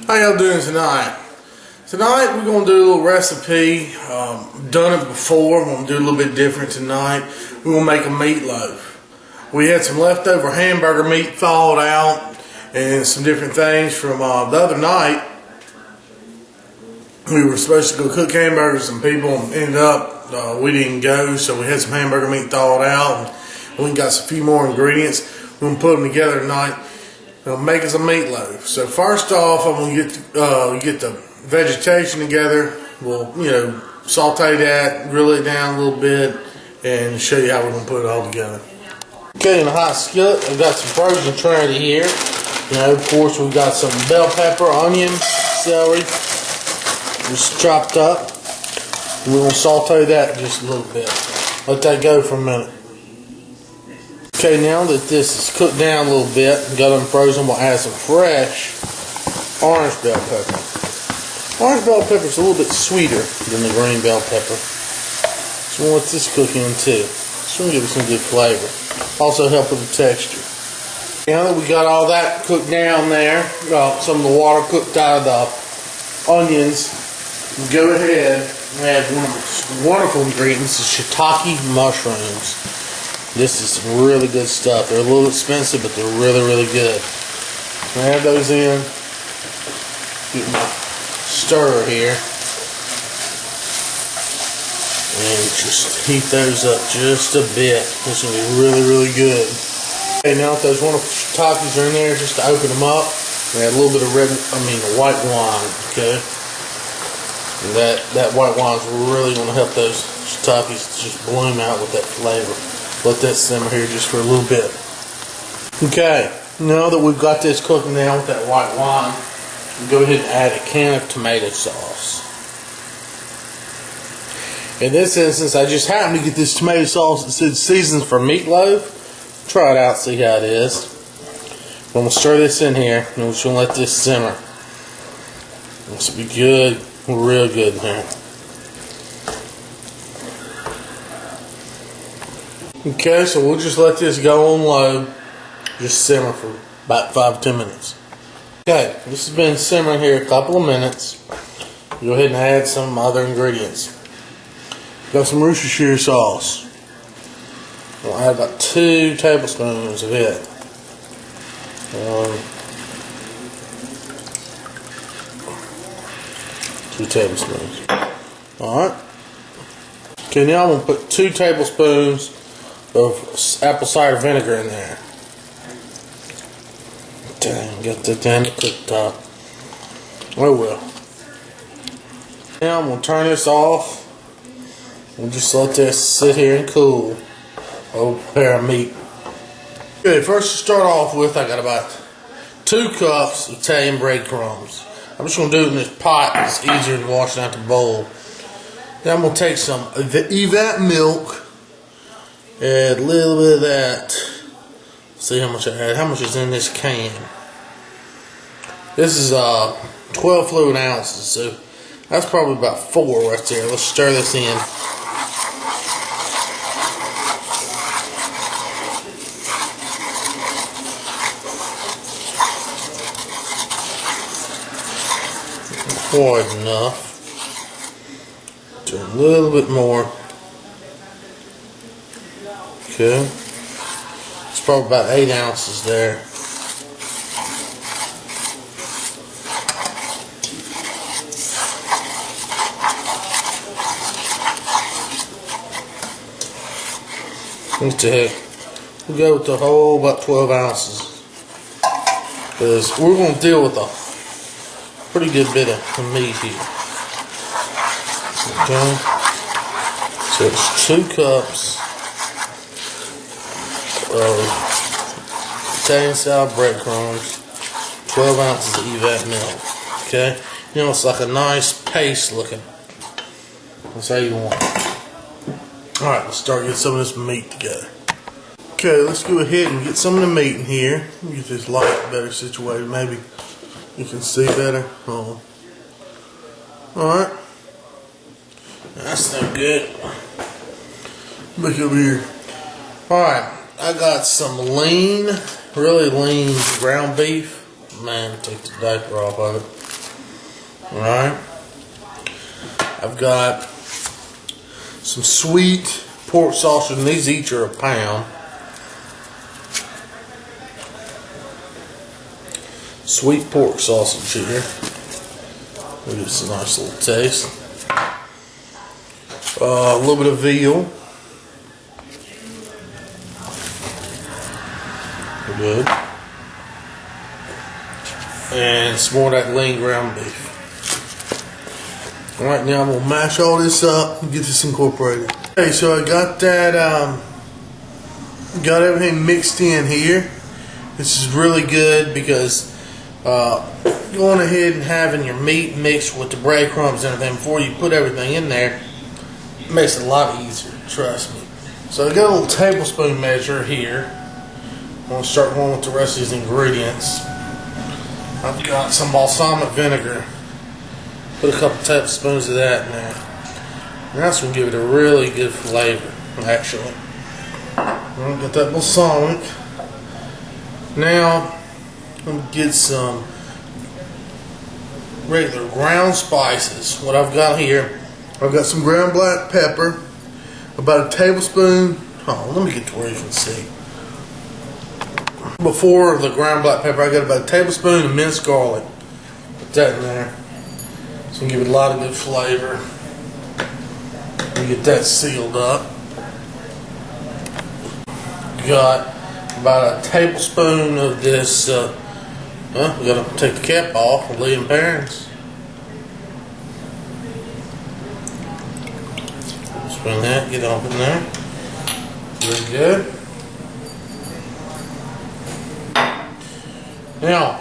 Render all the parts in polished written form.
How y'all doing tonight? Tonight we're going to do a little recipe. Done it before. I'm going to do a little bit different tonight. We're going to make a meatloaf. We had some leftover hamburger meat thawed out and some different things from the other night. We were supposed to go cook hamburgers. Some people ended up, we didn't go, so we had some hamburger meat thawed out. And we got a few more ingredients. We're going to put them together tonight. Make us a meatloaf. So first off, I'm going to get the vegetation together. We'll, saute that, grill it down a little bit, and show you how we're going to put it all together. Okay, in a hot skillet, I've got some frozen tranny here. Of course, we've got some bell pepper, onion, celery, just chopped up. We're going to saute that just a little bit. Let that go for a minute. Okay, now that this is cooked down a little bit and got them frozen, we'll add some fresh orange bell pepper. Orange bell pepper is a little bit sweeter than the green bell pepper. So we'll let this cook in too. It's going to give it some good flavor. Also help with the texture. Now that we got all that cooked down there, some of the water cooked out of the onions, we'll go ahead and add one of the wonderful ingredients, is shiitake mushrooms. This is some really good stuff. They're a little expensive, but they're really, really good. I'm going to add those in. Get my stirrer here. And just heat those up just a bit. This will be really, really good. Okay, now that those wonderful shiitakes are in there, just to open them up, we add a little bit of white wine, okay? And that white wine is really going to help those shiitakes just bloom out with that flavor. Let that simmer here just for a little bit. Okay, now that we've got this cooking down with that white wine, we'll go ahead and add a can of tomato sauce. In this instance, I just happened to get this tomato sauce that said seasons for meatloaf. Try it out, see how it is. I'm going to stir this in here, and we're just going to let this simmer. This will be good, real good in here. Okay, so we'll just let this go on low, just simmer for about 5-10 minutes. Okay, this has been simmering here a couple of minutes. Go ahead and add some other ingredients. Got some Worcestershire sauce. We'll add about 2 tablespoons of it. 2 tablespoons. Alright. Okay, now I'm going to put 2 tablespoons of apple cider vinegar in there. Dang, got that down the cooktop. Oh well. Now I'm going to turn this off. We'll just let this sit here and cool. I'll prepare meat. Okay, first to start off with, I got about 2 cups of Italian breadcrumbs. I'm just going to do it in this pot. It's easier than washing out the bowl. Then I'm going to take some of the Evat milk. Add a little bit of that. See how much I add. How much is in this can? This is 12 fluid ounces, so that's probably about 4 right there. Let's stir this in. Quite enough. Do a little bit more. Okay. It's probably about 8 ounces there. What the heck? We'll go with the whole about 12 ounces. Because we're going to deal with a pretty good bit of meat here. Okay. So it's 2 cups of Italian style breadcrumbs, 12 ounces of Evat milk. Okay, it's like a nice paste looking. That's how you want it. Alright, let's start getting some of this meat together. Okay, let's go ahead and get some of the meat in here. Get this light better situated. Maybe you can see better. Alright. That's no good. Look over here. Alright. I got some lean, really lean ground beef. Man, take the diaper off of it. Alright. I've got some sweet pork sausage, and these each are a pound. Sweet pork sausage here. We'll give us a nice little taste. A little bit of veal. Good. And some more of that lean ground beef. Alright, now I'm going to mash all this up and get this incorporated. Okay, so I got that, got everything mixed in here. This is really good because going ahead and having your meat mixed with the breadcrumbs and everything before you put everything in there makes it a lot easier, trust me. So I got a little tablespoon measure here. I'm going to start going with the rest of these ingredients. I've got some balsamic vinegar. Put a couple tablespoons of that in there. And that's going to give it a really good flavor, actually. I'll get that balsamic. Now, I'm going to get some regular ground spices. What I've got here, I've got some ground black pepper, about a tablespoon. Oh, let me get to where you can see. Before the ground black pepper, I got about a tablespoon of minced garlic. Put that in there. It's going to give it a lot of good flavor. We get that sealed up. Got about a tablespoon of this. We got to take the cap off and leave them parents. Spin that, get off in there. Very good. Now,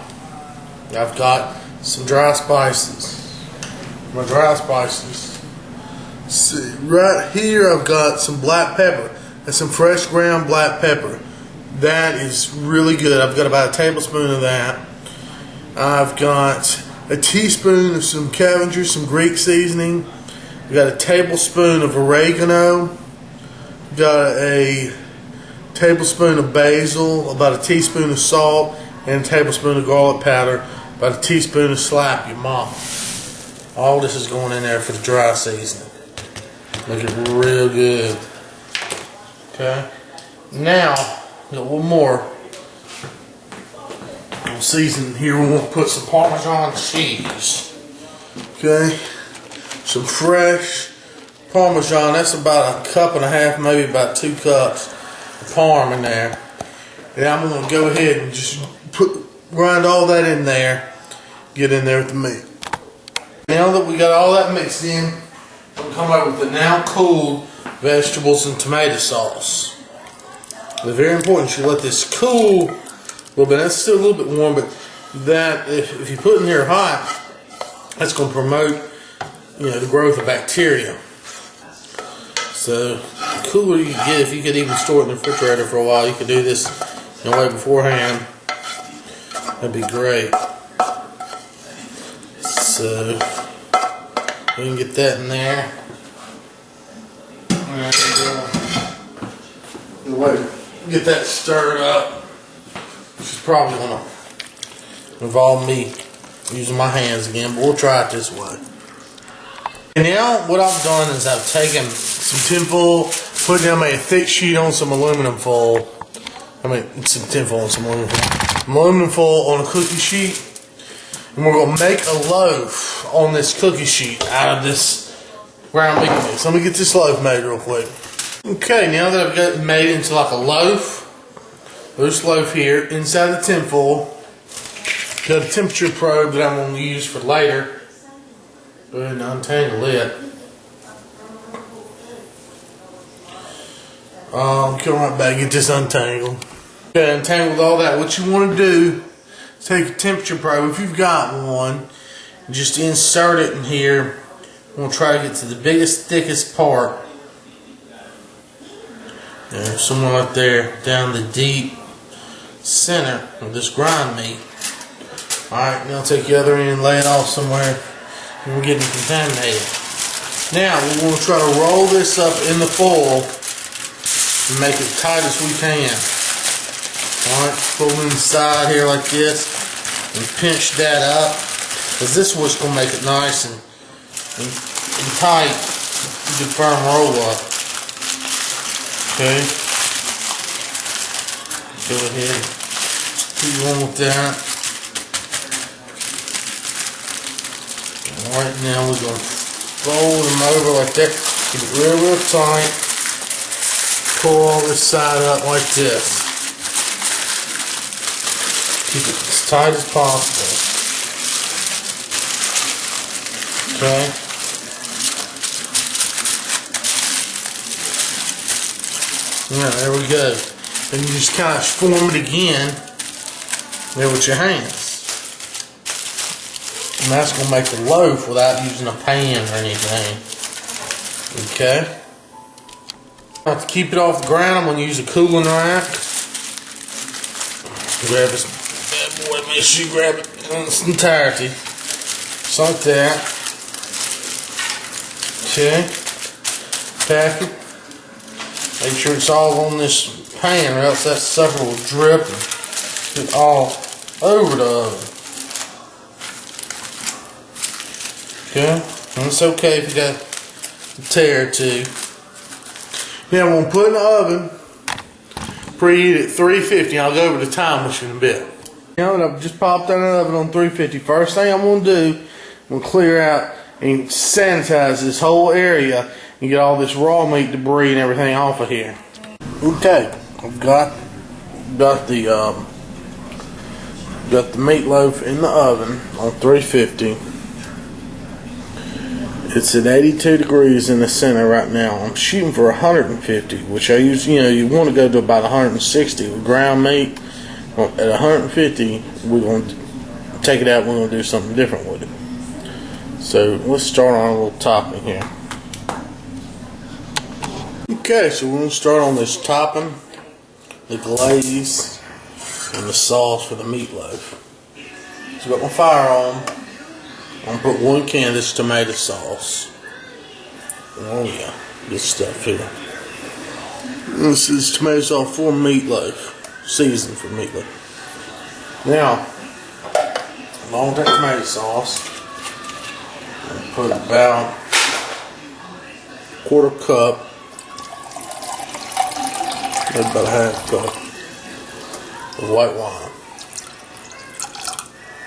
I've got some dry spices. My dry spices. See, right here I've got some black pepper. That's some fresh ground black pepper. That is really good. I've got about a tablespoon of that. I've got a teaspoon of some Cavenger, some Greek seasoning. I've got a tablespoon of oregano. Got a tablespoon of basil, about a teaspoon of salt, and a tablespoon of garlic powder, about a teaspoon of slap your mama. All this is going in there for the dry seasoning. Make it real good. Okay. Now, got one more season here. We're going to put some Parmesan cheese. Okay. Some fresh Parmesan. That's about a cup and a half, maybe about 2 cups of Parm in there. And I'm going to go ahead and just grind all that in there. Get in there with the meat. Now that we got all that mixed in, we'll come out with the now cooled vegetables and tomato sauce. It's very important you let this cool a little bit. That's still a little bit warm, but that if you put it in here hot, that's going to promote, the growth of bacteria. So the cooler you get, if you could even store it in the refrigerator for a while, you could do this way beforehand. That'd be great. So we can get that in there. And get that stirred up, which is probably going to involve me using my hands again, but we'll try it this way. And now what I've done is I've taken some tin foil, put down a thick sheet on some aluminum foil. Some tin foil on some aluminum foil. Aluminum foil on a cookie sheet. And we're going to make a loaf on this cookie sheet out of this ground beef mix. Let me get this loaf made real quick. Okay, now that I've got it made into like a loaf, loose loaf here, inside the tin foil, got a temperature probe that I'm going to use for later. Go ahead and untangle it. Come right back, get this untangled. Okay, untangled all that. What you want to do is take a temperature probe, if you've got one, and just insert it in here. We'll try to get to the biggest, thickest part. Somewhere right there, down the deep center of this grind meat. Alright, now take the other end, lay it off somewhere, and we're getting contaminated. Now, we're going to try to roll this up in the foil and make it tight as we can. Alright, pull it inside here like this, and pinch that up. because this was going to make it nice and tight. Good firm roll up. Okay. Go ahead. Keep on with that. Alright, now we're going to fold them over like that. Keep it real tight. Pull all this side up like this. Keep it as tight as possible. Okay. Yeah, there we go. Then you just kind of form it again there with your hands. And that's going to make the loaf without using a pan or anything. Okay. Now to keep it off the ground, I'm going to use a cooling rack. Grab this bad boy, make sure you grab it in its entirety. Just like that. Okay. Pack it. Make sure it's all on this pan or else that sucker will drip and get all over the oven. Okay. And it's okay if you got a tear or two. Now I'm going to put it in the oven. Preheat at 350. I'll go over the time machine in a bit. Now that I've just popped that in the oven on 350, first thing I'm going to do, I'm going to clear out and sanitize this whole area and get all this raw meat debris and everything off of here. Okay, I've got the meatloaf in the oven on 350. It's at 82 degrees in the center right now. I'm shooting for 150, which I use. You want to go to about 160 with ground meat. At 150, we're going to take it out. We're going to do something different with it. So let's start on a little topping here. Okay, so we're going to start on this topping, the glaze, and the sauce for the meatloaf. So I've got my fire on. I'm going to put 1 can of this tomato sauce. Oh yeah, good stuff here. This is tomato sauce for meatloaf, seasoned for meatloaf. Now, along with that tomato sauce, I'm going to put about a 1/4 cup. About a 1/2 cup of white wine.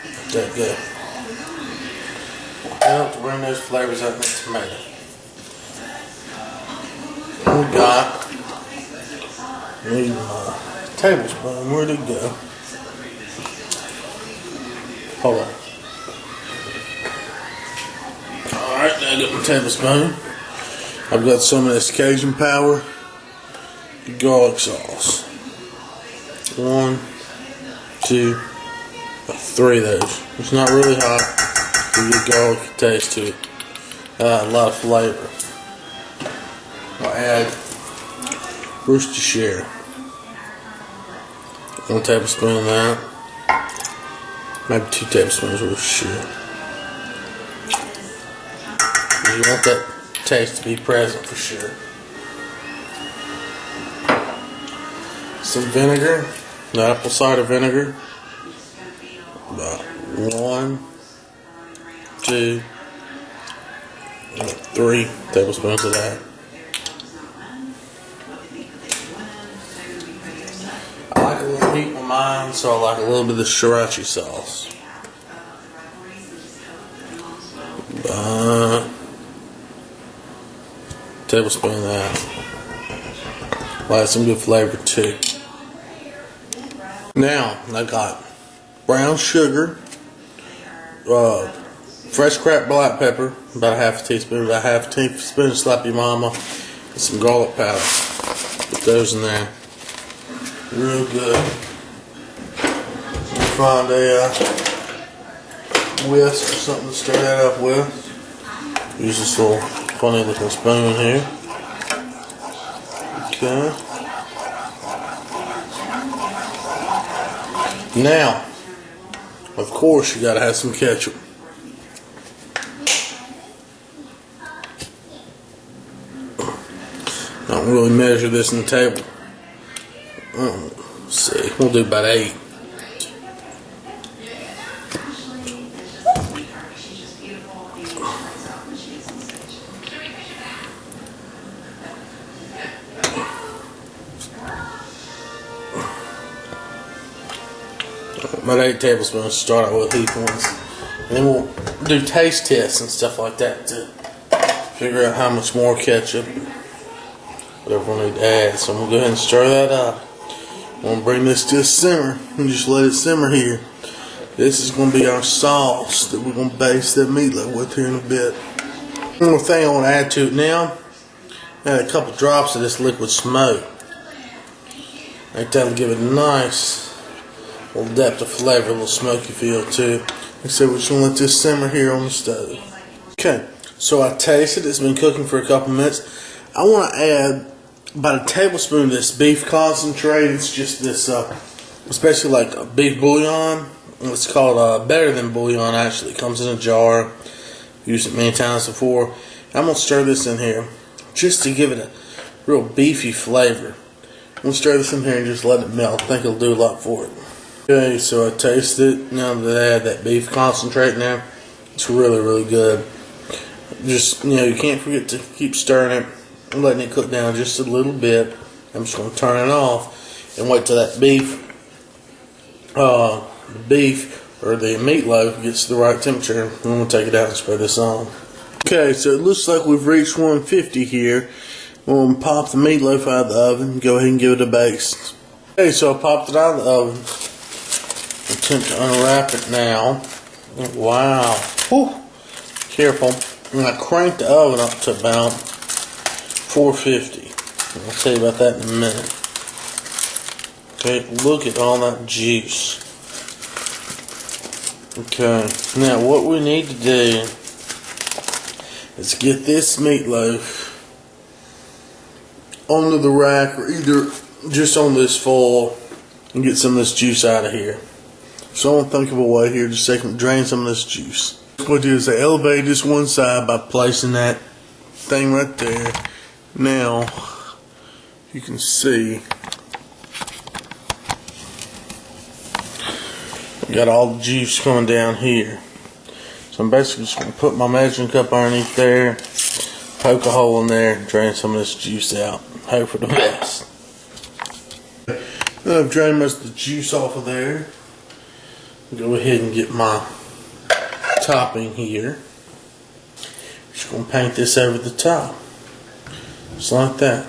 Let that go. Now to bring those flavors out in the tomato. We need my tablespoon. Where'd it go? Hold on. Alright, now I got my tablespoon. I've got some of this Cajun powder. Garlic sauce. 1, 2, 3 of those. It's not really hot. You get garlic taste to it. A lot of flavor. I'll add Worcestershire. 1 tablespoon of that. Maybe 2 tablespoons of Worcestershire. You want that taste to be present for sure. Some vinegar, apple cider vinegar. About 1, 2, 3 tablespoons of that. I like a little heat with mine, so I like a little bit of the sriracha sauce. Tablespoon of that. Will add some good flavor too. Now I got brown sugar, fresh cracked black pepper, about a 1/2 teaspoon, about a 1/2 teaspoon of slap your mama, and some garlic powder. Put those in there. Real good. Find a whisk or something to stir that up with. Use this little funny looking spoon here. Okay. Now, of course, you gotta have some ketchup. Don't really measure this in the table. Let's see, we'll do about 8. About 8 tablespoons to start out with, heaped ones. And then we'll do taste tests and stuff like that to figure out how much more ketchup, whatever we need to add. So I'm going to go ahead and stir that up. I'm going to bring this to a simmer and just let it simmer here. This is going to be our sauce that we're going to base that meatloaf with here in a bit. One more thing I want to add to it now. Add a couple drops of this liquid smoke. I think that'll give it a nice little depth of flavor, a little smoky feel too. Like I said, we're just going to let this simmer here on the stove. Okay, so I tasted it. It's been cooking for a couple minutes. I want to add about a tablespoon of this beef concentrate. It's just this, especially like a beef bouillon. It's called Better Than Bouillon, actually. It comes in a jar. Used it many times before. I'm going to stir this in here just to give it a real beefy flavor. I'm going to stir this in here and just let it melt. I think it'll do a lot for it. Okay, so I tasted it. Now that I add that beef concentrate in there, it's really, really good. Just, you can't forget to keep stirring it and letting it cook down just a little bit. I'm just going to turn it off and wait till that beef or the meatloaf gets to the right temperature. I'm going to take it out and spray this on. Okay, so it looks like we've reached 150 here. We're going to pop the meatloaf out of the oven and go ahead and give it a base. Okay, so I popped it out of the oven. Attempt to unwrap it now. Wow. Whew. Careful. And I cranked the oven up to about 450. I'll tell you about that in a minute. Okay, look at all that juice. Okay, now what we need to do is get this meatloaf onto the rack or either just on this foil and get some of this juice out of here. So I'm going to think of a way here just so I can drain some of this juice. What I do is I elevate this one side by placing that thing right there. Now you can see got all the juice coming down here. So I'm basically just going to put my measuring cup underneath there, poke a hole in there, and drain some of this juice out. Hope for the best. Now I've drained most of the juice off of there. Go ahead and get my topping here. Just going to paint this over the top. Just like that.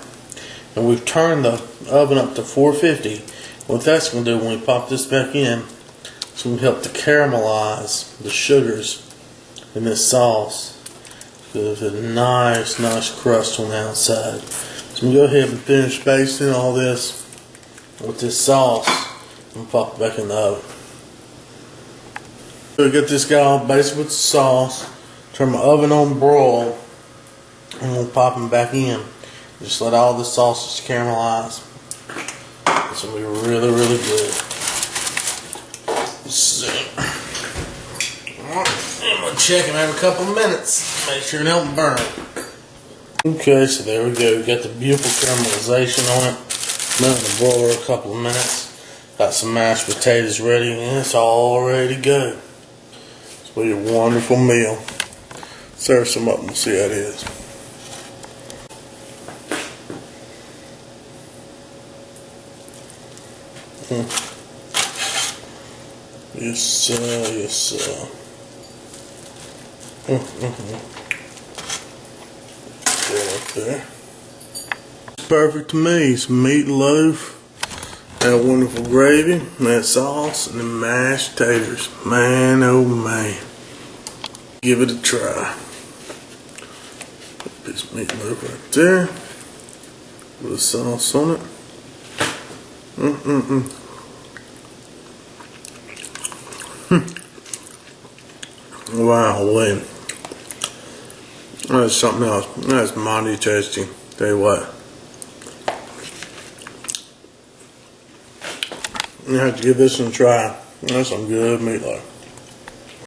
And we've turned the oven up to 450. What that's going to do when we pop this back in, it's going to help to caramelize the sugars in this sauce. Give it a nice crust on the outside. So I'm going to go ahead and finish basting all this with this sauce and pop it back in the oven. So I got this guy all basted with the sauce. Turn my oven on broil. I'm going to pop him back in. Just let all the sauces caramelize. It's going to be really, really good. Let's see. I'm going to check him every couple of minutes. Make sure it don't burn. Okay, so there we go. We got the beautiful caramelization on it. Let it broil for a couple of minutes. Got some mashed potatoes ready, and it's all ready to go. It's going to be a wonderful meal. Serve some up and we'll see how it is. Yes, sir. Yes, sir. There. It's perfect to me. Some meatloaf, that wonderful gravy, that sauce, and the mashed taters. Man, oh man. Give it a try. Put this meatloaf right there. With the sauce on it. Wow, wait. That's something else. That's mighty tasty. Tell you what. You have to give this one a try. That's some good meatloaf.